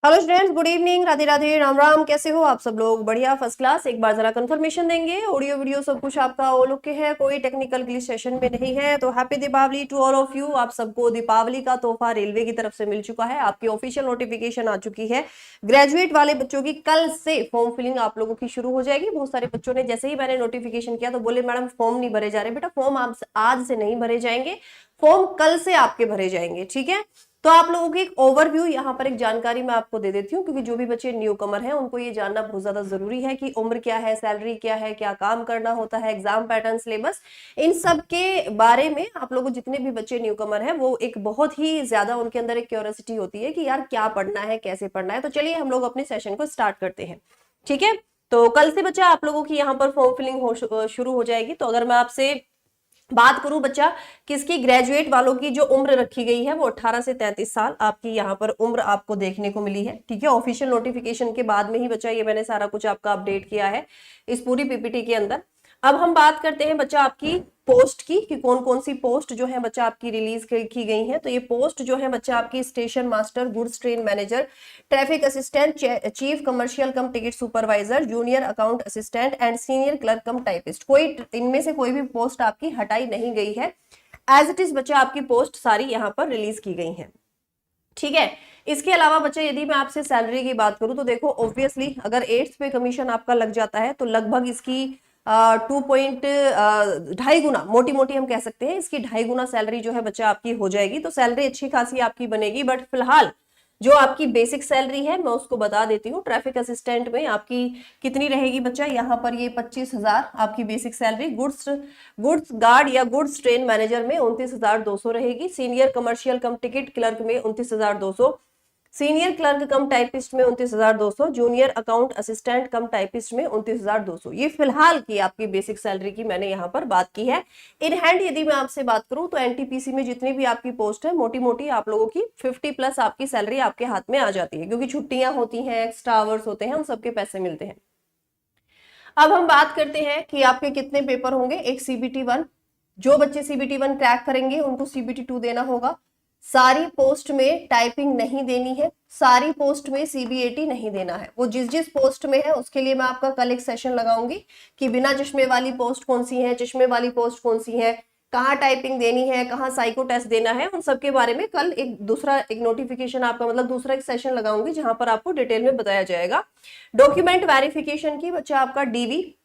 Hello students, good evening, Radhe Radhe, Ram Ram. कैसे हो आप सब लोग? बढ़िया, फर्स्ट क्लास। एक बार जरा कंफर्मेशन देंगे, ऑडियो वीडियो सब कुछ आपका ऑल ओके है, कोई टेक्निकल ग्लिच सेशन में नहीं है। तो happy Deepavali to all of you. आप सबको दीपावली का तोहफा रेलवे की तरफ से मिल चुका है, आपकी ऑफिशियल नोटिफिकेशन आ चुकी है। ग्रेजुएट वाले बच्चों की कल से फॉर्म फिलिंग आप लोगों की शुरू हो जाएगी। बहुत सारे बच्चों ने जैसे ही मैंने नोटिफिकेशन किया तो बोले मैडम फॉर्म नहीं भरे जा रहे। बेटा फॉर्म आप आज से नहीं भरे जाएंगे, फॉर्म कल से आपके भरे जाएंगे, ठीक है। तो आप लोगों की एक ओवरव्यू यहाँ पर एक जानकारी मैं आपको दे देती हूँ, क्योंकि जो भी बच्चे न्यू कमर हैं उनको ये जानना बहुत ज्यादा जरूरी है कि उम्र क्या है, सैलरी क्या है, क्या काम करना होता है, एग्जाम पैटर्न, सिलेबस, इन सब के बारे में आप लोगों जितने भी बच्चे न्यू कमर हैं वो एक बहुत ही ज्यादा उनके अंदर एक क्यूरियोसिटी होती है कि यार क्या पढ़ना है, कैसे पढ़ना है। तो चलिए हम लोग अपने सेशन को स्टार्ट करते हैं, ठीक है। तो कल से बच्चा आप लोगों की यहाँ पर फॉर्म फिलिंग शुरू हो जाएगी। तो अगर मैं आपसे बात करूं बच्चा किसकी, ग्रेजुएट वालों की जो उम्र रखी गई है वो 18 से 33 साल आपकी यहाँ पर उम्र आपको देखने को मिली है, ठीक है। ऑफिशियल नोटिफिकेशन के बाद में ही बच्चा ये मैंने सारा कुछ आपका अपडेट किया है इस पूरी पीपीटी के अंदर। अब हम बात करते हैं बच्चा आपकी पोस्ट की कि कौन कौन सी पोस्ट जो है बच्चा आपकी रिलीज की गई है। तो ये पोस्ट जो है बच्चा आपकी station master, goods train manager, traffic assistant, chief commercial come ticket supervisor, junior account assistant and senior clerk come typist, कोई इनमें से कोई भी पोस्ट आपकी हटाई नहीं गई है। एज इट इज बच्चा आपकी पोस्ट सारी यहाँ पर रिलीज की गई है, ठीक है। इसके अलावा बच्चा यदि मैं आपसे सैलरी की बात करूं तो देखो ऑब्वियसली अगर 8th पे कमीशन आपका लग जाता है तो लगभग इसकी 2.2 मोटी मोटी हम कह सकते हैं इसकी 2.5 गुना सैलरी जो है बच्चा आपकी हो जाएगी। तो सैलरी अच्छी खासी आपकी बनेगी। बट फिलहाल जो आपकी बेसिक सैलरी है मैं उसको बता देती हूँ। ट्रैफिक असिस्टेंट में आपकी कितनी रहेगी बच्चा, यहाँ पर ये 25,000 आपकी basic salary. Goods goods guard या गुड्स ट्रेन मैनेजर में 29,200 रहेगी। सीनियर कमर्शियल कम टिकट क्लर्क में 29,200, सीनियर क्लर्क कम टाइपिस्ट में 29,200, जूनियर अकाउंट असिस्टेंट कम टाइपिस्ट में 29,200। ये फिलहाल की आपकी बेसिक सैलरी की मैंने यहाँ पर बात की है। इन हैंड यदि मैं आपसे बात करूं तो एनटीपीसी में जितनी भी आपकी पोस्ट है मोटी मोटी आप लोगों की 50+ आपकी सैलरी आपके हाथ में आ जाती है, क्योंकि छुट्टियां होती हैं, एक्स्ट्रा आवर्स होते हैं, उन सबके पैसे मिलते हैं। अब हम बात करते हैं कि आपके कितने पेपर होंगे। एक सीबीटी 1, जो बच्चे सीबीटी 1 क्रैक करेंगे उनको सीबीटी 2 देना होगा। सारी पोस्ट में टाइपिंग नहीं देनी है, सारी पोस्ट में सीबीएटी नहीं देना है। वो जिस जिस पोस्ट में है उसके लिए मैं आपका कल एक सेशन लगाऊंगी कि बिना चश्मे वाली पोस्ट कौन सी है, चश्मे वाली पोस्ट कौन सी है, कहाँ टाइपिंग देनी है, कहाँ साइको टेस्ट देना है, उन सब के बारे में कल एक नोटिफिकेशन आपका मतलब दूसरा एक सेशन लगाऊंगी जहां पर आपको डिटेल में बताया जाएगा। डॉक्यूमेंट वेरिफिकेशन की बच्चा आपका डीवी,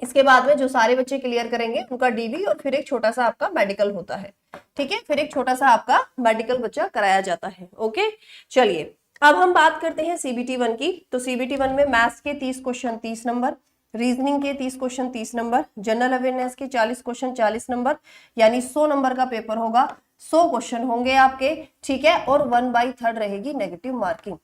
इसके बाद में जो सारे बच्चे क्लियर करेंगे उनका डीवी और फिर एक छोटा सा आपका मेडिकल होता है, ठीक है। फिर एक छोटा सा आपका मेडिकल बच्चा कराया जाता है, ओके। चलिए अब हम बात करते हैं सीबीटी 1 की। तो सीबीटी 1 में मैथ्स के 30 क्वेश्चन 30 नंबर, रीजनिंग के 30 क्वेश्चन 30 नंबर, जनरल अवेयरनेस के 40 क्वेश्चन 40 नंबर, यानी 100 नंबर का पेपर होगा। 100 क्वेश्चन होंगे आपके, ठीक है। और 1/3 रहेगी नेगेटिव मार्किंग।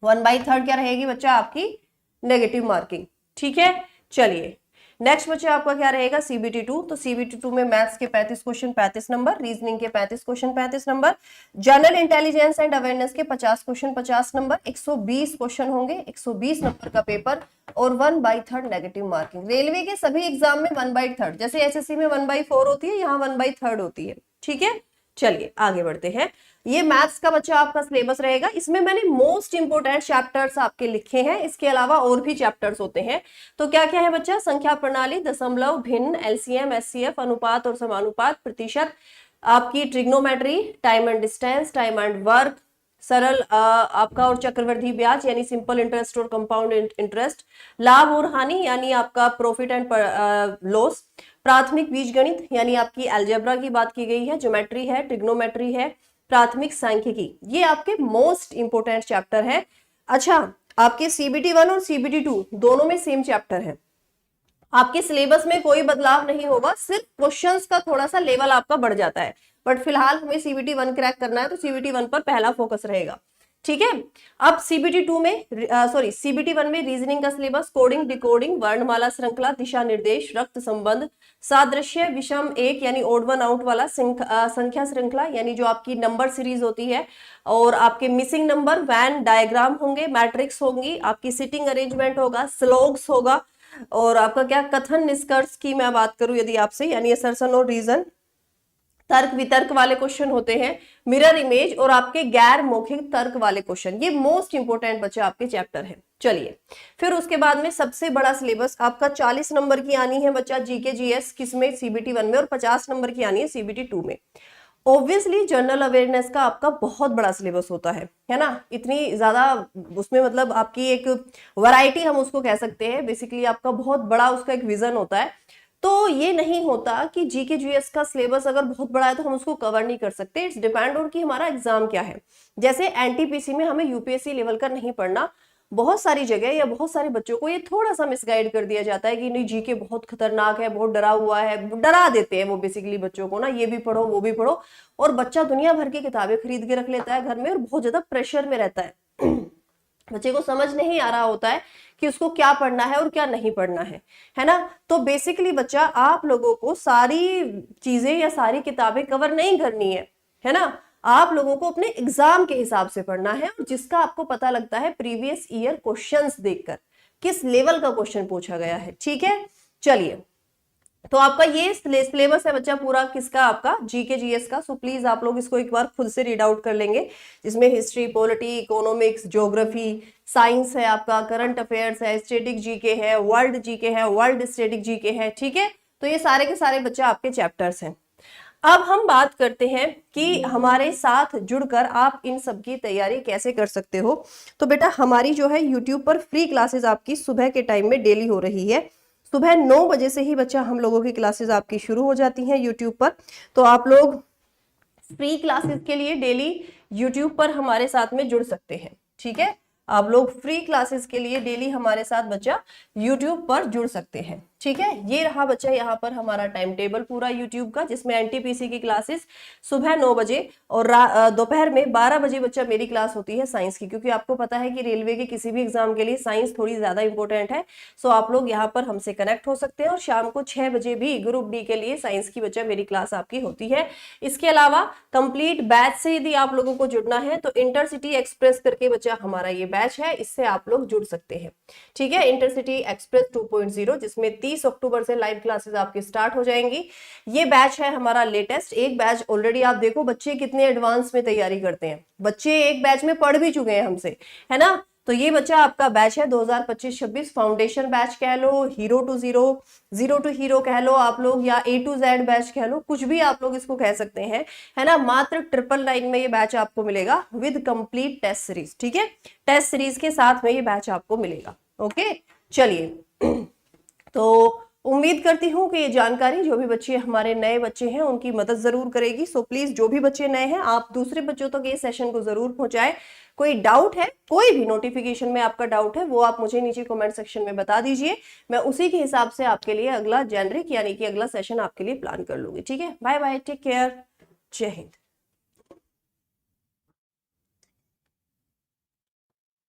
1/3 क्या रहेगी बच्चा आपकी, नेगेटिव मार्किंग, ठीक है। चलिए नेक्स्ट बच्चा आपका क्या रहेगा, सीबीटी 2। तो सीबीटी 2 में मैथ्स के 35 क्वेश्चन 35 नंबर, रीजनिंग के 35 question 35 number, general intelligence and awareness के 50 क्वेश्चन 50 नंबर, 120 क्वेश्चन होंगे, 120 नंबर का पेपर और 1/3 नेगेटिव मार्किंग। रेलवे के सभी एग्जाम में 1/3, जैसे एसएससी में 1/4 होती है, यहाँ 1/3 होती है, ठीक है। चलिए आगे बढ़ते हैं। ये मैथ्स का बच्चा आपका सिलेबस रहेगा। इसमें मैंने मोस्ट इंपोर्टेंट चैप्टर्स आपके लिखे हैं, इसके अलावा और भी चैप्टर्स होते हैं। तो क्या क्या है बच्चा, संख्या प्रणाली, दशमलव, भिन्न, एलसीएम, एचसीएफ, अनुपात और समानुपात, प्रतिशत, आपकी trigonometry, time and distance, time and work, सरल आपका और चक्रवृद्धि ब्याज यानी सिंपल इंटरेस्ट और कंपाउंड इंटरेस्ट, लाभ और हानि यानी आपका प्रॉफिट एंड लॉस, प्राथमिक बीजगणित यानी आपकी अलजेब्रा की बात की गई है, ज्योमेट्री है, ट्रिग्नोमेट्री है, प्राथमिक सांख्यिकी, ये आपके मोस्ट इंपोर्टेंट चैप्टर है। अच्छा, आपके सीबीटी 1 और सीबीटी 2 दोनों में सेम चैप्टर है। आपके सिलेबस में कोई बदलाव नहीं होगा, सिर्फ क्वेश्चंस का थोड़ा सा लेवल आपका बढ़ जाता है। बट फिलहाल हमें सीबीटी 1 क्रैक करना है तो सीबीटी 1 पर पहला फोकस रहेगा, ठीक है। अब सीबीटी 2 में सीबीटी 1 में रीजनिंग का सिलेबस कोडिंग, डिकोडिंग, वर्णमाला श्रृंखला, दिशा निर्देश, रक्त संबंध, सादृश्य, विषम एक यानी ओड वन आउट वाला, संख्या श्रृंखला यानी जो आपकी नंबर सीरीज होती है, और आपके मिसिंग नंबर, वैन डायग्राम होंगे, मैट्रिक्स होंगी, आपकी सिटिंग अरेंजमेंट होगा, स्लोग्स होगा, और आपका क्या कथन निष्कर्ष की मैं बात करूं यदि आपसे, यानी असर्शन और रीजन, तर्क वितर्क वाले क्वेश्चन होते हैं, मिरर इमेज, और आपके गैर मौखिक तर्क वाले क्वेश्चन, ये मोस्ट इंपोर्टेंट बच्चे आपके चैप्टर है। चलिए, फिर उसके बाद में सबसे बड़ा सिलेबस आपका 40 नंबर की आनी है बच्चा जीके जीएस, किसमें, सीबीटी 1 में, और 50 नंबर की आनी है सीबीटी 2 में। ऑब्वियसली जनरल अवेयरनेस का आपका बहुत बड़ा सिलेबस होता है ना, इतनी ज्यादा उसमें मतलब आपकी एक वैरायटी हम उसको कह सकते हैं, बेसिकली आपका बहुत बड़ा उसका एक विजन होता है। तो ये नहीं होता कि जीके जीएस का सिलेबस अगर बहुत बड़ा है तो हम उसको कवर नहीं कर सकते, इट्स डिपेंड ऑन कि हमारा एग्जाम क्या है। जैसे एनटीपीसी में हमें यूपीएससी लेवल का नहीं पढ़ना, बहुत सारी जगह या बहुत सारे बच्चों को ये थोड़ा सा मिसगाइड कर दिया जाता है कि नहीं जीके बहुत खतरनाक है, बहुत डरा हुआ है, डरा देते हैं वो बेसिकली बच्चों को ना, ये भी पढ़ो वो भी पढ़ो, और बच्चा दुनिया भर की किताबें खरीद के रख लेता है घर में और बहुत ज्यादा प्रेशर में रहता है। बच्चे को समझ नहीं आ रहा होता है कि उसको क्या पढ़ना है और क्या नहीं पढ़ना है ना। तो बेसिकली बच्चा, आप लोगों को सारी चीजें या सारी किताबें कवर नहीं करनी है ना, आप लोगों को अपने एग्जाम के हिसाब से पढ़ना है, और जिसका आपको पता लगता है प्रीवियस ईयर क्वेश्चंस देखकर किस लेवल का क्वेश्चन पूछा गया है। ठीक है, चलिए, तो आपका ये सिलेबस है बच्चा पूरा किसका, आपका जीके जीएस का। सो प्लीज आप लोग इसको एक बार खुद से रीड आउट कर लेंगे, जिसमें history, polity, economics, geography, science है आपका, करंट अफेयर्स है, स्टैटिक जीके है, वर्ल्ड जीके है, वर्ल्ड स्टैटिक जीके है। ठीक है, तो ये सारे के सारे बच्चा आपके चैप्टर्स हैं। अब हम बात करते हैं कि हमारे साथ जुड़कर आप इन सब की तैयारी कैसे कर सकते हो। तो बेटा, हमारी जो है यूट्यूब पर फ्री क्लासेस आपकी सुबह के टाइम में डेली हो रही है। सुबह 9 बजे से ही बच्चा हम लोगों की क्लासेस आपकी शुरू हो जाती हैं यूट्यूब पर। तो आप लोग फ्री क्लासेस के लिए डेली यूट्यूब पर हमारे साथ में जुड़ सकते हैं। ठीक है, आप लोग फ्री क्लासेस के लिए डेली हमारे साथ बच्चा यूट्यूब पर जुड़ सकते हैं। ठीक है, ये रहा बच्चा यहाँ पर हमारा टाइम टेबल पूरा यूट्यूब का, जिसमें एनटीपीसी की क्लासेस सुबह 9 बजे और दोपहर में 12 बजे बच्चा मेरी क्लास होती है साइंस की, क्योंकि आपको पता है कि रेलवे के किसी भी एग्जाम के लिए साइंस थोड़ी ज्यादा इंपॉर्टेंट है। सो आप लोग यहाँ पर हमसे कनेक्ट हो सकते हैं, और शाम को 6 बजे भी ग्रुप डी के लिए साइंस की बच्चा मेरी क्लास आपकी होती है। इसके अलावा कंप्लीट बैच से यदि आप लोगों को जुड़ना है तो इंटरसिटी एक्सप्रेस करके बच्चा हमारा ये बैच है, इससे आप लोग जुड़ सकते हैं। ठीक है, इंटरसिटी एक्सप्रेस 2.0, जिसमें 30 अक्टूबर से लाइव क्लासेस आपकी स्टार्ट हो जाएंगी। ये बैच है हमारा लेटेस्ट, एक बैच ऑलरेडी आप देखो बच्चे कितने एडवांस में तैयारी करते हैं, बच्चे एक बैच में पढ़ भी चुके हैं हमसे, है ना। तो ये बच्चा आपका बैच है 2025-26 फाउंडेशन बैच कह लो, hero to zero, zero to hero कह लो आप लोग, या A to Z बैच कह लो, कुछ भी आप लोग इसको कह सकते हैं, है ना। मात्र 999 में ये बैच आपको मिलेगा विद कंप्लीट टेस्ट सीरीज। ठीक है, टेस्ट सीरीज के साथ में ये बैच आपको मिलेगा। ओके, चलिए, तो उम्मीद करती हूँ कि ये जानकारी जो भी बच्चे हमारे नए बच्चे हैं उनकी मदद जरूर करेगी। सो प्लीज जो भी बच्चे नए हैं आप दूसरे बच्चों तक ये सेशन को जरूर पहुंचाएं। कोई डाउट है, कोई भी नोटिफिकेशन में आपका डाउट है, वो आप मुझे नीचे कमेंट सेक्शन में बता दीजिए, मैं उसी के हिसाब से आपके लिए अगला जेनरिक यानी कि अगला सेशन आपके लिए प्लान कर लूंगी। ठीक है, बाय बाय, टेक केयर, जय हिंद।